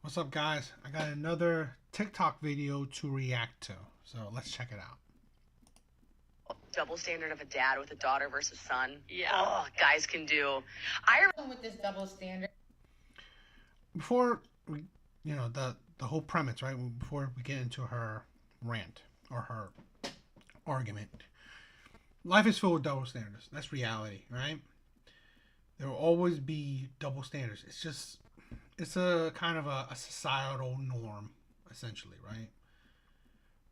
What's up, guys? I got another TikTok video to react to, so let's check it out. Double standard of a dad with a daughter versus son. Yeah. Oh, guys can do. With this double standard. Before we, the whole premise, right? Before we get into her rant or her argument, life is full with double standards. That's reality, right? There will always be double standards. It's a kind of a societal norm, essentially, right?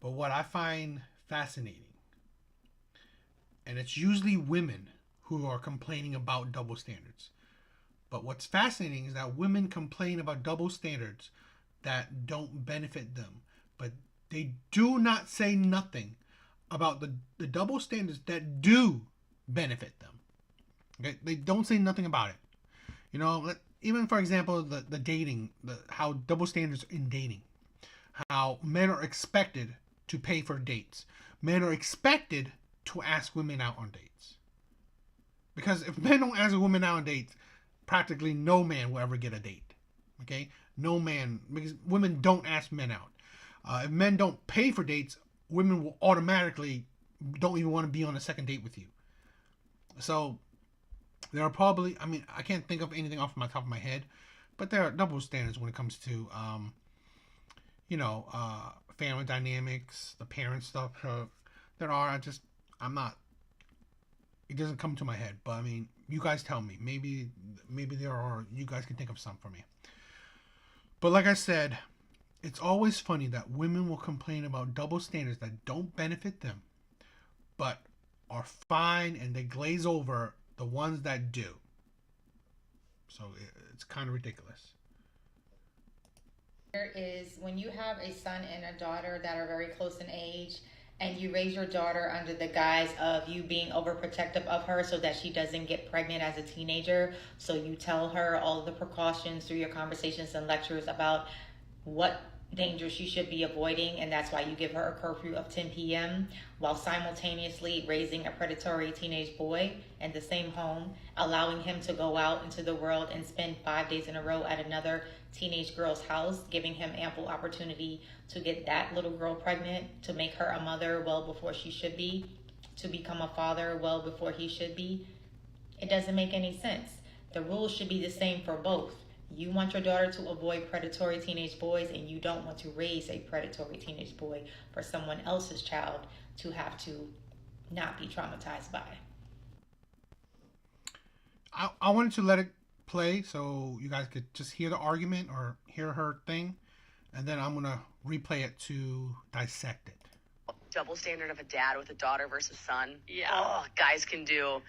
But what I find fascinating, and it's usually women who are complaining about double standards. But what's fascinating is that women complain about double standards that don't benefit them, but they do not say nothing about the double standards that do benefit them. Okay, they don't say nothing about it. Even for example, the dating, how double standards in dating, how men are expected to pay for dates, men are expected to ask women out on dates. Because if men don't ask women out on dates, practically no man will ever get a date. Okay, no man, because women don't ask men out. If men don't pay for dates, women will automatically don't even want to be on a second date with you. So there are probably, I can't think of anything off my top of my head, but there are double standards when it comes to, family dynamics, the parent stuff. There are. I'm not. It doesn't come to my head, but you guys tell me. Maybe there are. You guys can think of some for me. But like I said, it's always funny that women will complain about double standards that don't benefit them, but are fine, and they glaze over the ones that do. So it's kind of ridiculous. There is when you have a son and a daughter that are very close in age, and you raise your daughter under the guise of you being overprotective of her so that she doesn't get pregnant as a teenager. So you tell her all of the precautions through your conversations and lectures about what danger she should be avoiding, and that's why you give her a curfew of 10 p.m. while simultaneously raising a predatory teenage boy in the same home, allowing him to go out into the world and spend 5 days in a row at another teenage girl's house, giving him ample opportunity to get that little girl pregnant, to make her a mother well before she should be, to become a father well before he should be. It doesn't make any sense. The rules should be the same for both. You want your daughter to avoid predatory teenage boys, and you don't want to raise a predatory teenage boy for someone else's child to have to not be traumatized by. I wanted to let it play so you guys could just hear the argument or hear her thing, and then I'm gonna replay it to dissect it. Double standard of a dad with a daughter versus son. Yeah. Oh, guys can do.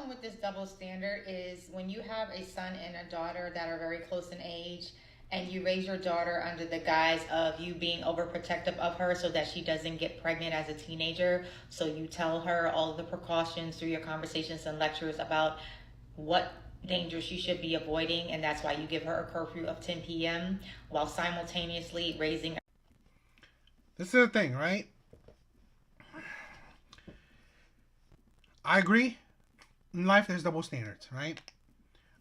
With this double standard is when you have a son and a daughter that are very close in age, and you raise your daughter under the guise of you being overprotective of her so that she doesn't get pregnant as a teenager. So you tell her all of the precautions through your conversations and lectures about what danger she should be avoiding, and that's why you give her a curfew of 10 p.m. while simultaneously raising. This is the thing, right? I agree. In life, there's double standards, right?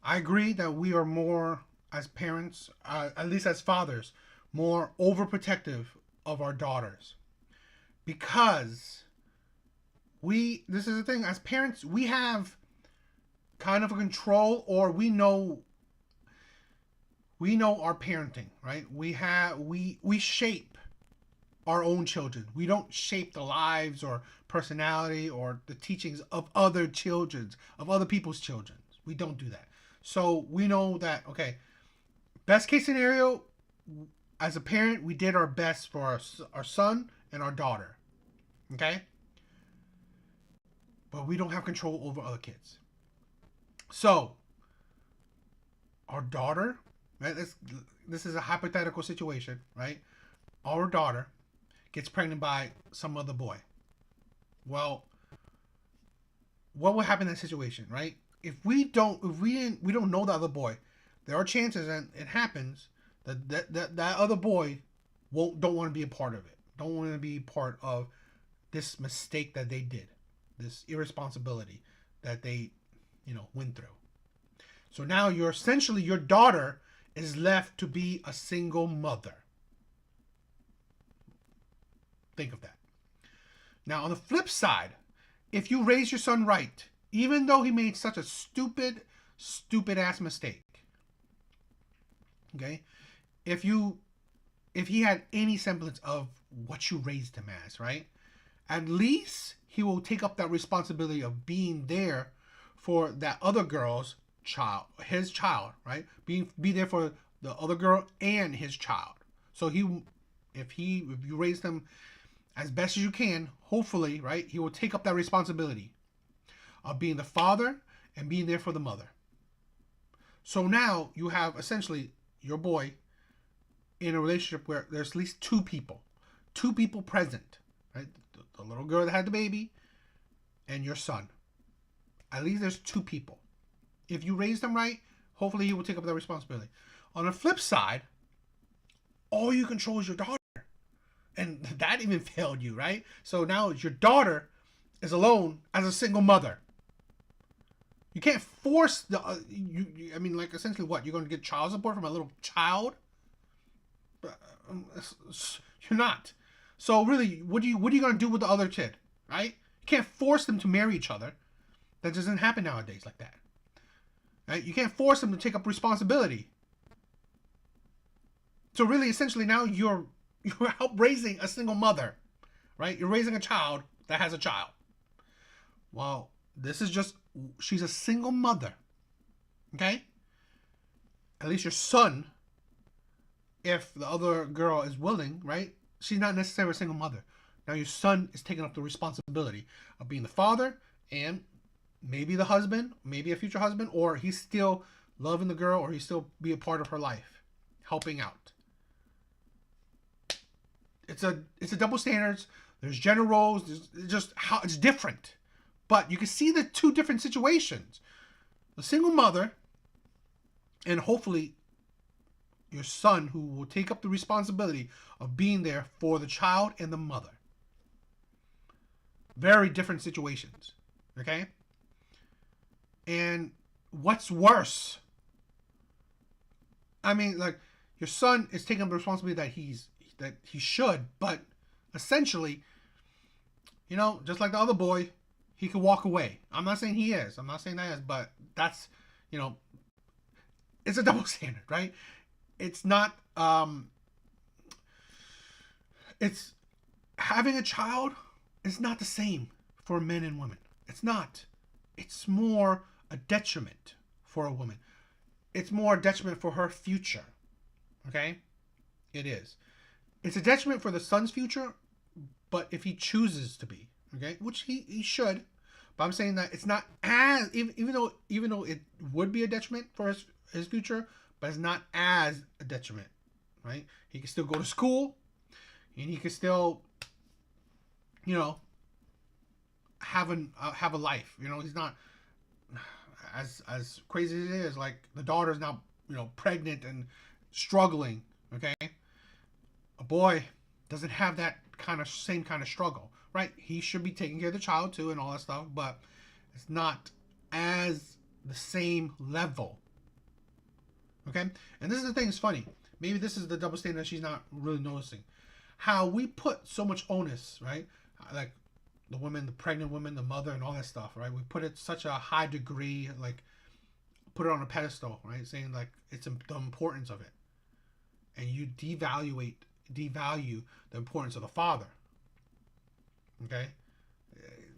I agree that we are more, as parents, at least as fathers, more overprotective of our daughters. Because this is the thing, as parents, we have kind of a control, or we know our parenting, right? We shape our own children. We don't shape the lives or personality or the teachings of other people's children. We don't do that. So we know that, okay, best case scenario, as a parent, we did our best for our son and our daughter. Okay? But we don't have control over other kids. So, our daughter, right? This is a hypothetical situation, right? Our daughter gets pregnant by some other boy. Well, what will happen in that situation, right? If we don't know the other boy, there are chances, and it happens, that other boy don't want to be a part of it. Don't want to be part of this mistake that they did, this irresponsibility that they, went through. So now your daughter is left to be a single mother. Think of that. Now, on the flip side, if you raise your son right, even though he made such a stupid ass mistake, okay, if he had any semblance of what you raised him as, right, at least he will take up that responsibility of being there for that other girl's child, his child, right? Be there for the other girl and his child. So if you raise them as best as you can, hopefully, right, he will take up that responsibility of being the father and being there for the mother. So now you have essentially your boy in a relationship where there's at least two people present, right? The little girl that had the baby and your son. At least there's two people. If you raise them right, hopefully he will take up that responsibility. On the flip side, all you control is your daughter. And that even failed you, right? So now your daughter is alone as a single mother. You can't force the I mean, like, essentially what? You're going to get child support from a little child? You're not. So really, what are you going to do with the other kid, right? You can't force them to marry each other. That doesn't happen nowadays like that. Right? You can't force them to take up responsibility. So really, essentially, now you're help raising a single mother, right? You're raising a child that has a child. Well, this is just, she's a single mother, okay? At least your son, if the other girl is willing, right? She's not necessarily a single mother. Now your son is taking up the responsibility of being the father and maybe the husband, maybe a future husband, or he's still loving the girl, or he's still be a part of her life, helping out. It's a double standards. There's gender roles. There's just how it's different, but you can see the two different situations. The single mother, and hopefully your son, who will take up the responsibility of being there for the child and the mother. Very different situations, okay? And what's worse? I mean, like, your son is taking up the responsibility that he should, but essentially, you know, just like the other boy, he could walk away. I'm not saying he is. I'm not saying that is, but that's, you know, it's a double standard, right? It's not, it's having a child is not the same for men and women. It's not. It's more a detriment for a woman. It's more a detriment for her future. Okay? It is. It's a detriment for the son's future, but if he chooses to be, okay, which he should, but I'm saying that it's not as, even though it would be a detriment for his future, but it's not as a detriment, right? He can still go to school, and he can still, you know, have a life. You know, he's not as crazy as it is. Like, the daughter's now, you know, pregnant and struggling. Okay, a boy doesn't have that same kind of struggle, right? He should be taking care of the child too and all that stuff, but it's not as the same level. Okay, and this is the thing. It's funny. Maybe this is the double standard that she's not really noticing. How we put so much onus, right? Like the women, the pregnant women, the mother, and all that stuff, right? We put it such a high degree, like put it on a pedestal, right? Saying like it's the importance of it, and you devalue the importance of the father. Okay,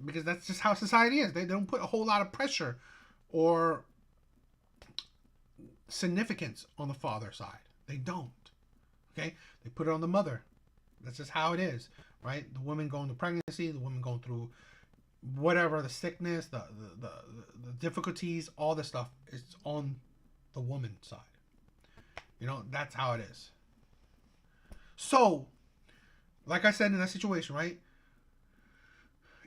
because that's just how society is. They don't put a whole lot of pressure or significance on the father side. They don't. Okay, they put it on the mother. That's just how it is, right? The woman going through pregnancy, the woman going through whatever, the sickness, the difficulties, all this stuff is on the woman's side. You know, that's how it is. So, like I said, in that situation, right?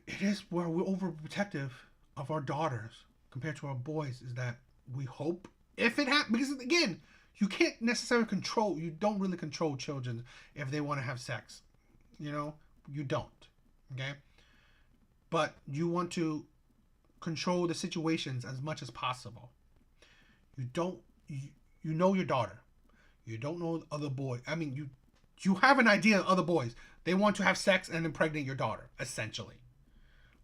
It is where we're overprotective of our daughters compared to our boys, is that we hope, if it happens, because again, you can't necessarily you don't really control children if they want to have sex. You know, you don't. Okay? But you want to control the situations as much as possible. You know your daughter. You don't know other boys. I mean, you have an idea of other boys. They want to have sex and impregnate your daughter, essentially.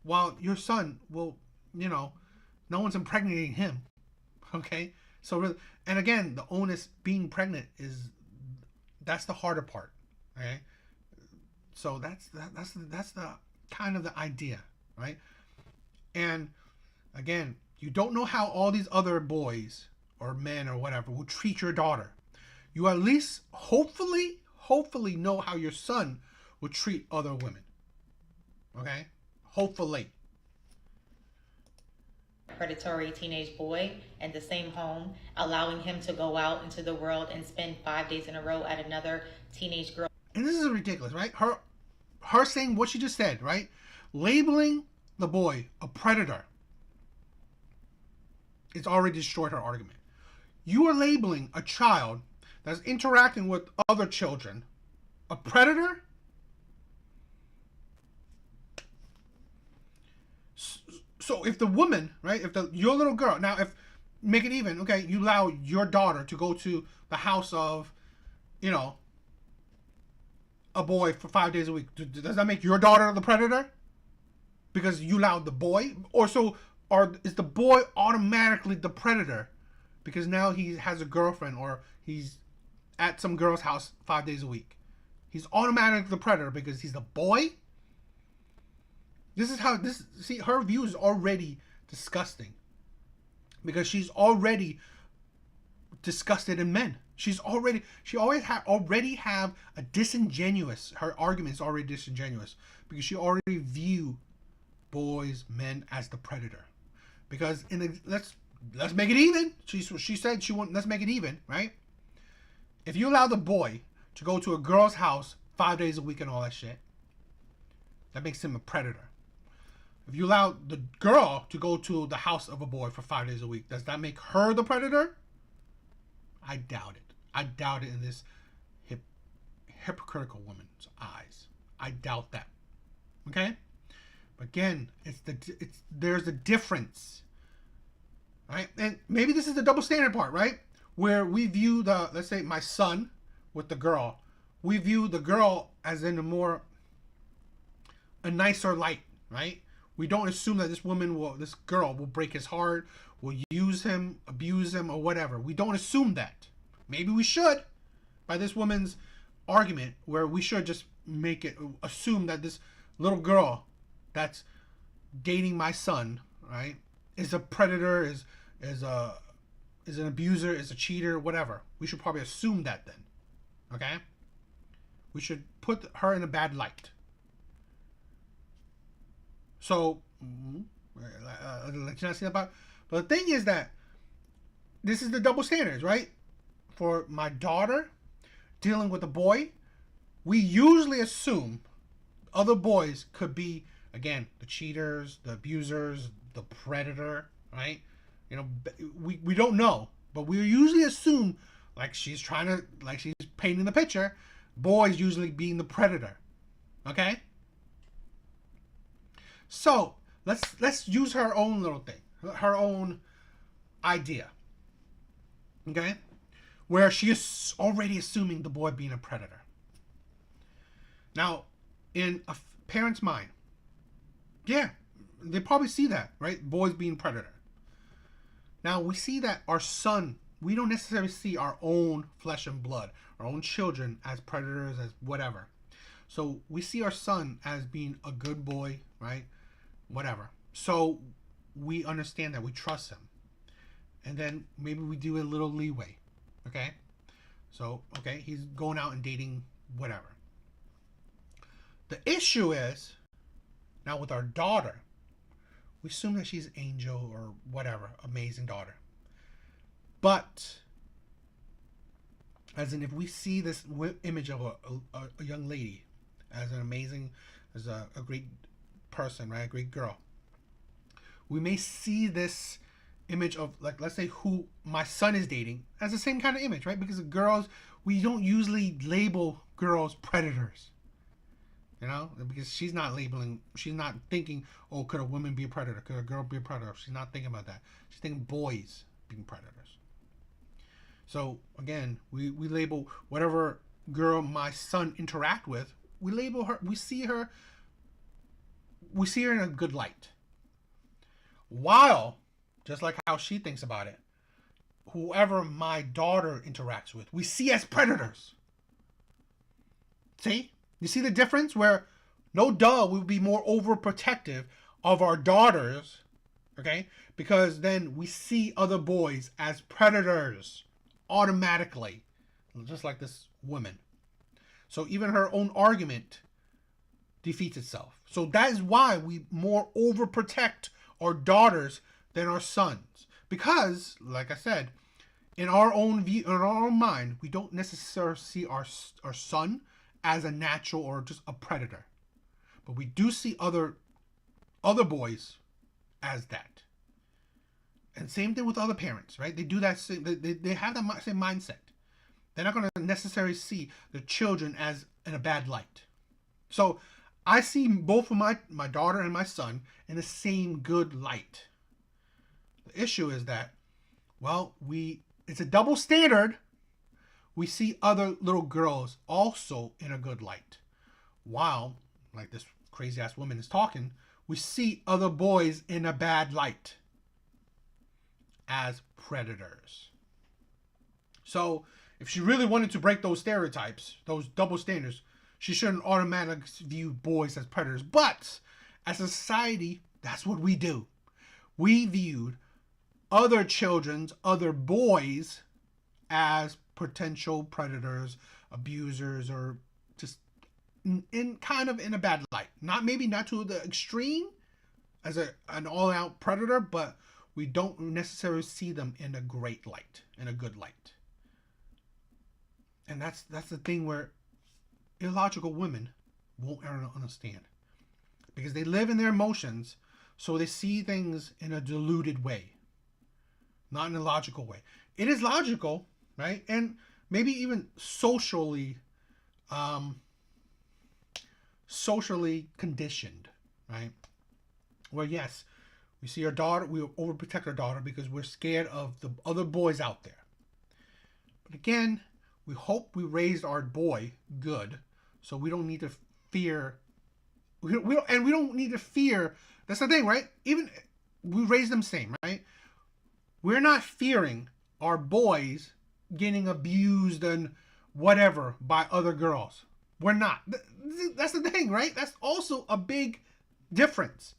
While your son will, no one's impregnating him. Okay? So really, and again, the onus being pregnant that's the harder part. Okay? So that's the kind of the idea, right? And again, you don't know how all these other boys or men or whatever will treat your daughter. You at least hopefully know how your son will treat other women. Okay? Hopefully. Predatory teenage boy in the same home, allowing him to go out into the world and spend 5 days in a row at another teenage girl. And this is ridiculous, right? Her saying what she just said, right? Labeling the boy a predator. It's already destroyed her argument. You are labeling a child that's interacting with other children a predator? So if the woman, right, your little girl, now if, make it even, okay, you allow your daughter to go to the house of, a boy for 5 days a week, does that make your daughter the predator? Because you allowed the boy? Is the boy automatically the predator because now he has a girlfriend or he's at some girl's house 5 days a week? He's automatically the predator because he's the boy? This is how her view is already disgusting. Because she's already disgusted in men. She already have a disingenuous, her argument is already disingenuous because she already view boys, men as the predator. Because let's make it even. She said let's make it even, right? If you allow the boy to go to a girl's house 5 days a week and all that shit, that makes him a predator. If you allow the girl to go to the house of a boy for 5 days a week, does that make her the predator? I doubt it. I doubt it in this hypocritical woman's eyes. I doubt that. Okay? But again, there's a difference. Right? And maybe this is the double standard part, right? Where we view let's say my son with the girl, we view the girl as in a nicer light, right? We don't assume that this girl will break his heart, will use him, abuse him, or whatever. We don't assume that. Maybe we should, by this woman's argument, where we should just assume that this little girl that's dating my son, right, is a predator, is an abuser, is a cheater, whatever. We should probably assume that then. Okay? We should put her in a bad light. So, let you not see about. But the thing is that this is the double standards, right? For my daughter dealing with a boy, we usually assume other boys could be, again, the cheaters, the abusers, the predator, right? We don't know, but we usually assume, like she's painting the picture, boys usually being the predator. Okay? So let's use her own little thing, her own idea, okay, where she is already assuming the boy being a predator. Now, in a parent's mind, yeah, they probably see that, right? Boys being predator. Now we see that our son, we don't necessarily see our own flesh and blood, our own children as predators, as whatever. So we see our son as being a good boy, right? Whatever. So we understand that, we trust him. And then maybe we do a little leeway. Okay? So, okay, he's going out and dating whatever. The issue is, now with our daughter, we assume that she's angel or whatever, amazing daughter. But, as in if we see this image of a young lady as an amazing, as a great person, right, a great girl, we may see this image of, like, let's say who my son is dating as the same kind of image, right? Because girls, we don't usually label girls predators, because she's not thinking, oh, could a woman be a predator, could a girl be a predator? She's not thinking about that. She's thinking boys being predators. So again, we label whatever girl my son interact with, we label her, we see her in a good light. While, just like how she thinks about it, whoever my daughter interacts with, we see as predators. See? You see the difference? Where, no duh, we would be more overprotective of our daughters, okay? Because then we see other boys as predators automatically, just like this woman. So even her own argument defeats itself. So that is why we more overprotect our daughters than our sons. Because, like I said, in our own view, in our own mind, we don't necessarily see our son as a natural or just a predator, but we do see other boys as that. And same thing with other parents, right? They do that. They have that same mindset. They're not going to necessarily see the children as in a bad light. So I see both of my daughter and my son in the same good light. The issue is that, well, it's a double standard. We see other little girls also in a good light. While, like this crazy ass woman is talking, we see other boys in a bad light as predators. So if she really wanted to break those stereotypes, those double standards, she shouldn't automatically view boys as predators. But as a society, that's what we do. We viewed other other boys as potential predators, abusers, or just in kind of in a bad light. Maybe not to the extreme as an all-out predator, but we don't necessarily see them in a great light, in a good light. And that's the thing where illogical women won't ever understand, because they live in their emotions, so they see things in a diluted way, not in a logical way. It is logical, right? And maybe even socially conditioned, right? Where yes, we see our daughter, we overprotect our daughter because we're scared of the other boys out there. But again, we hope we raised our boy good, so we don't need to fear. We don't need to fear. That's the thing, right? Even we raise them same, right? We're not fearing our boys getting abused and whatever by other girls. We're not. That's the thing, right? That's also a big difference.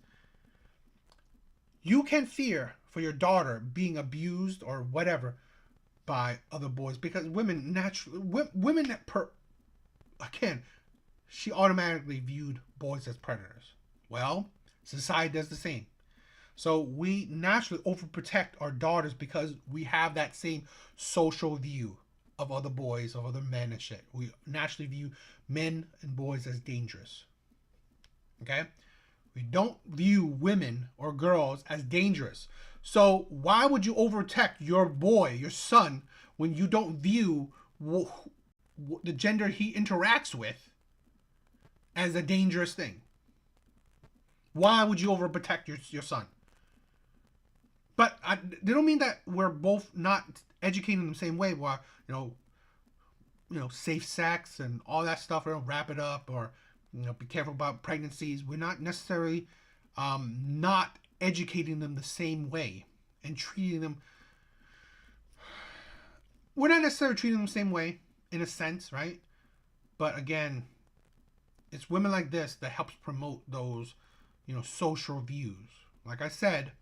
You can fear for your daughter being abused or whatever by other boys, because again, she automatically viewed boys as predators. Well, society does the same. So we naturally overprotect our daughters because we have that same social view of other boys, of other men and shit. We naturally view men and boys as dangerous. Okay? We don't view women or girls as dangerous. So why would you overprotect your boy, your son, when you don't view the gender he interacts with as a dangerous thing? Why would you overprotect your son? But they don't mean that we're both not educating them the same way. Where safe sex and all that stuff. We don't wrap it up, or be careful about pregnancies. We're not necessarily not educating them the same way and treating them. We're not necessarily treating them the same way in a sense, right? But again, it's women like this that helps promote those, social views. Like I said,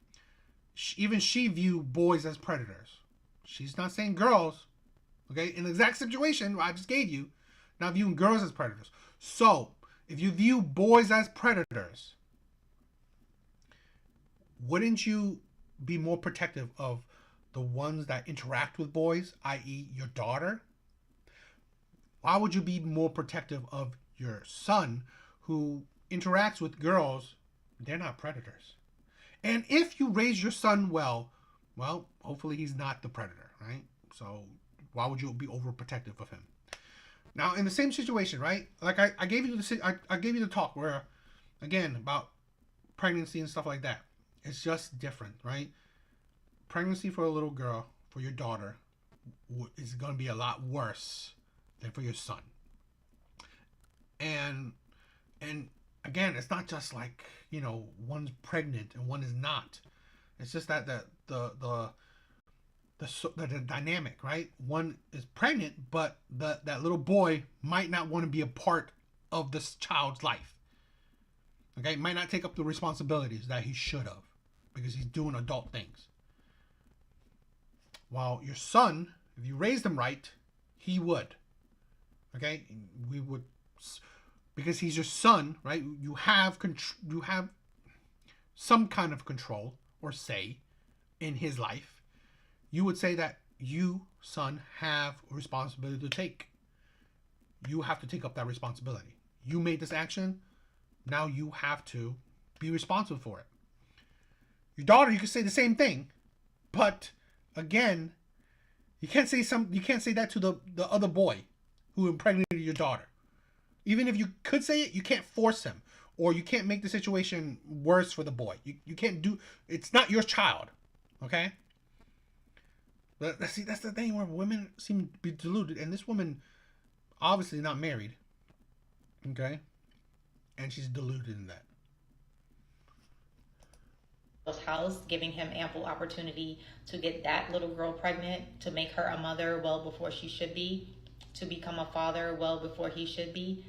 even she viewed boys as predators. She's not saying girls, okay? In the exact situation I just gave you, not viewing girls as predators. So, if you view boys as predators, wouldn't you be more protective of the ones that interact with boys, i.e. your daughter? Why would you be more protective of your son who interacts with girls? They're not predators. And if you raise your son well, hopefully he's not the predator, right? So why would you be overprotective of him? Now, in the same situation, right? Like I gave you the talk where, again, about pregnancy and stuff like that. It's just different, right? Pregnancy for a little girl, for your daughter, is going to be a lot worse than for your son. And again, it's not just like, one's pregnant and one is not. It's just that the dynamic, right? One is pregnant, but that little boy might not want to be a part of this child's life. Okay, might not take up the responsibilities that he should have because he's doing adult things. While your son, if you raised him right, he would. Okay, we would, because he's your son, right? You have some kind of control or say in his life. You would say that you, son, have a responsibility to take. You have to take up that responsibility. You made this action. Now you have to be responsible for it. Your daughter, you can say the same thing, but again, you can't say that to the other boy who impregnated your daughter. Even if you could say it, you can't force him, or you can't make the situation worse for the boy. You can't do. It's not your child, okay? But see, that's the thing where women seem to be deluded, and this woman obviously not married, okay, and she's deluded in that. House, giving him ample opportunity to get that little girl pregnant, to make her a mother well before she should be, to become a father well before he should be.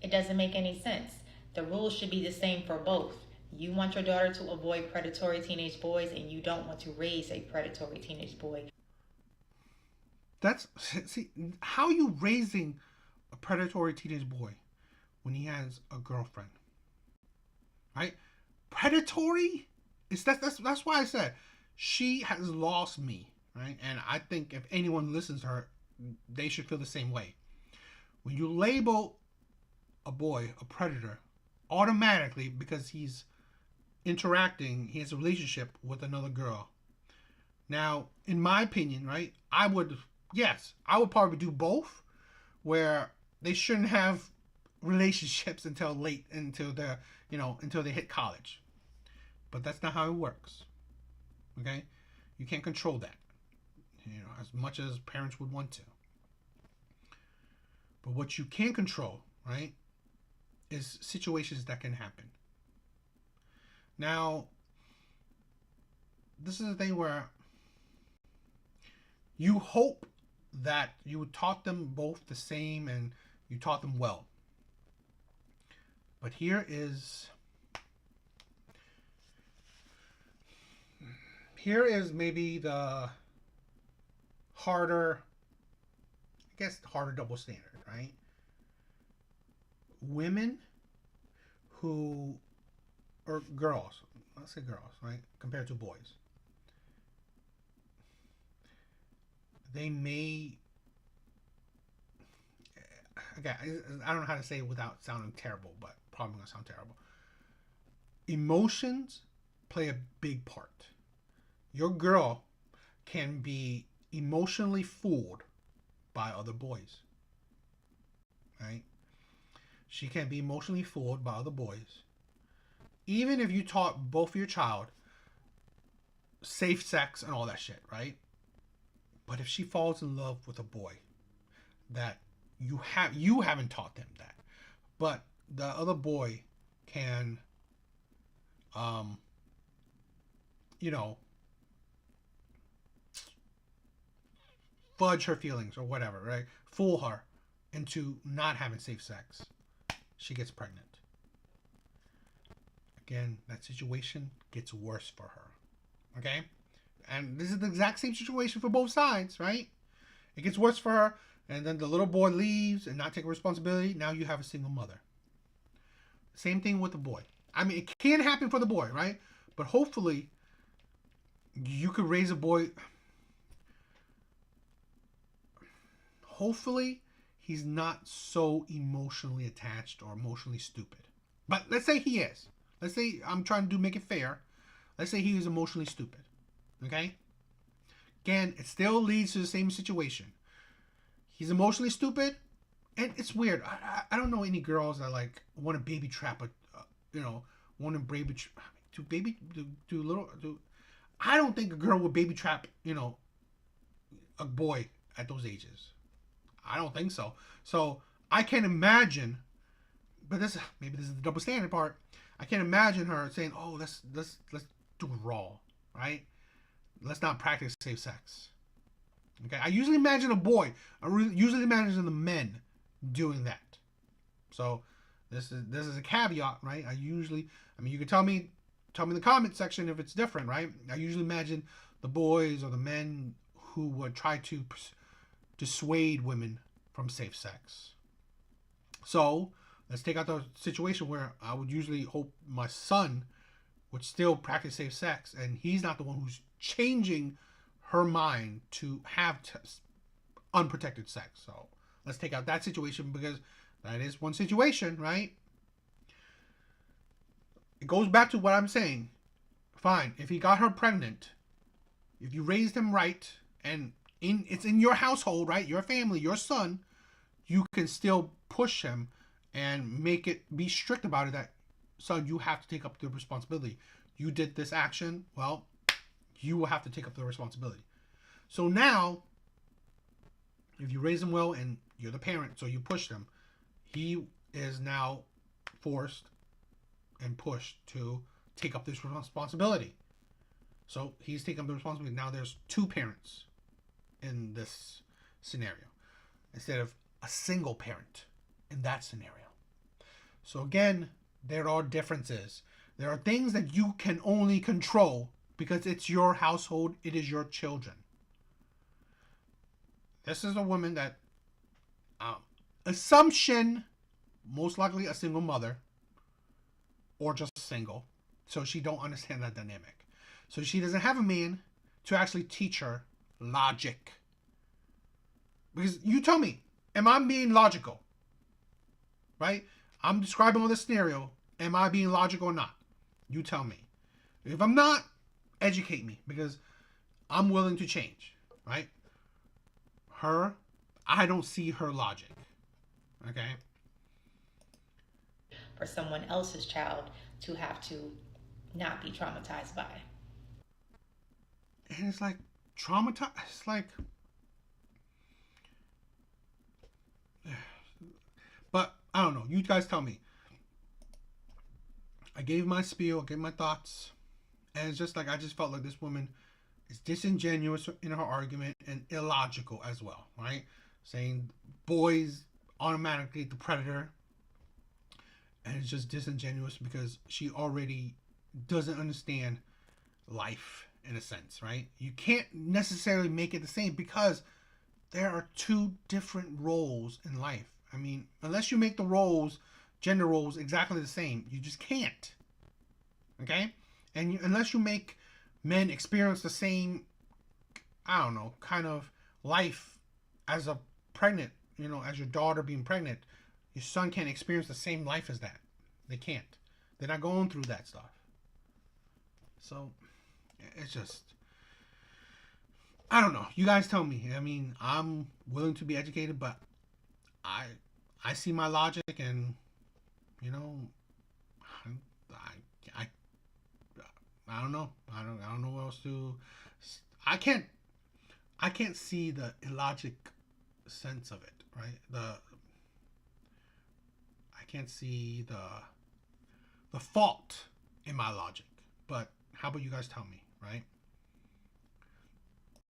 It doesn't make any sense. The rules should be the same for both. You want your daughter to avoid predatory teenage boys, and you don't want to raise a predatory teenage boy. See, how are you raising a predatory teenage boy when he has a girlfriend? Right? Predatory? That's why I said she has lost me, right? And I think if anyone listens to her, they should feel the same way. When you label a boy a predator, automatically, because he's interacting, he has a relationship with another girl. Now, in my opinion, right, I would probably do both, where they shouldn't have relationships until they hit college. But that's not how it works. Okay? You can't control that, as much as parents would want to. But what you can control, right, is situations that can happen. Now, this is the thing where you hope that you taught them both the same and you taught them well. But here is maybe the harder double standard, right? Women or girls, let's say girls, right, compared to boys, they may, okay, I don't know how to say it without sounding terrible, but probably going to sound terrible. Emotions play a big part. Your girl can be emotionally fooled by other boys, right? She can be emotionally fooled by other boys. Even if you taught both of your child safe sex and all that shit, right? But if she falls in love with a boy that you haven't taught them that, but the other boy can, fudge her feelings or whatever, right? Fool her into not having safe sex. She gets pregnant. Again, that situation gets worse for her. Okay? And this is the exact same situation for both sides, right? It gets worse for her, and then the little boy leaves and not taking responsibility. Now you have a single mother. Same thing with the boy. I mean, it can happen for the boy, right? But hopefully, you could raise a boy. Hopefully, he's not so emotionally attached or emotionally stupid. But let's say he is. Let's say I'm trying to make it fair. Let's say he is emotionally stupid. Okay? Again, it still leads to the same situation. He's emotionally stupid, and it's weird. I don't know any girls that like want to baby trap want to baby I don't think a girl would baby trap a boy at those ages. I don't think so. So I can't imagine. But maybe this is the double standard part. I can't imagine her saying, "Oh, let's do it raw, right? Let's not practice safe sex." Okay, I usually imagine a boy. Usually imagine the men doing that. So this is a caveat, right? You can tell me in the comment section if it's different, right? I usually imagine the boys or the men who would try to dissuade women from safe sex. So let's take out the situation where I would usually hope my son would still practice safe sex, and he's not the one who's changing her mind to have unprotected sex. So let's take out that situation, because that is one situation, right? It goes back to what I'm saying. Fine, if he got her pregnant, if you raised him right, and it's in your household, right? Your family, your son, you can still push him and make it be strict about it. That, son, you have to take up the responsibility. You did this action, well, you will have to take up the responsibility. So now, if you raise him well and you're the parent, so you push him, he is now forced and pushed to take up this responsibility. So he's taking up the responsibility. Now there's two parents in this scenario instead of a single parent in that scenario. So again, there are differences. There are things that you can only control because it's your household, it is your children. This is a woman that, assumption, most likely a single mother, or just single. So she don't understand that dynamic. So she doesn't have a man to actually teach her logic. Because you tell me, am I being logical? Right? I'm describing all this scenario. Am I being logical or not? You tell me. If I'm not, educate me, because I'm willing to change. Right? Her, I don't see her logic. Okay? For someone else's child to have to not be traumatized by. And it's like, traumatized. It's like, but I don't know. You guys tell me. I gave my spiel, I gave my thoughts, and it's just like, I just felt like this woman is disingenuous in her argument and illogical as well, right? Saying boys automatically the predator, and it's just disingenuous because she already doesn't understand life in a sense, right? You can't necessarily make it the same because there are two different roles in life. I mean, unless you make the roles, gender roles, exactly the same, you just can't. Okay? And unless you make men experience the same, I don't know, kind of life as a pregnant, as your daughter being pregnant, your son can't experience the same life as that. They can't. They're not going through that stuff. So, it's just, I don't know. You guys tell me. I mean, I'm willing to be educated, but I see my logic, and I don't know. I don't know what else to. I can't see the illogic sense of it, right? I can't see the fault in my logic. But how about you guys tell me, right?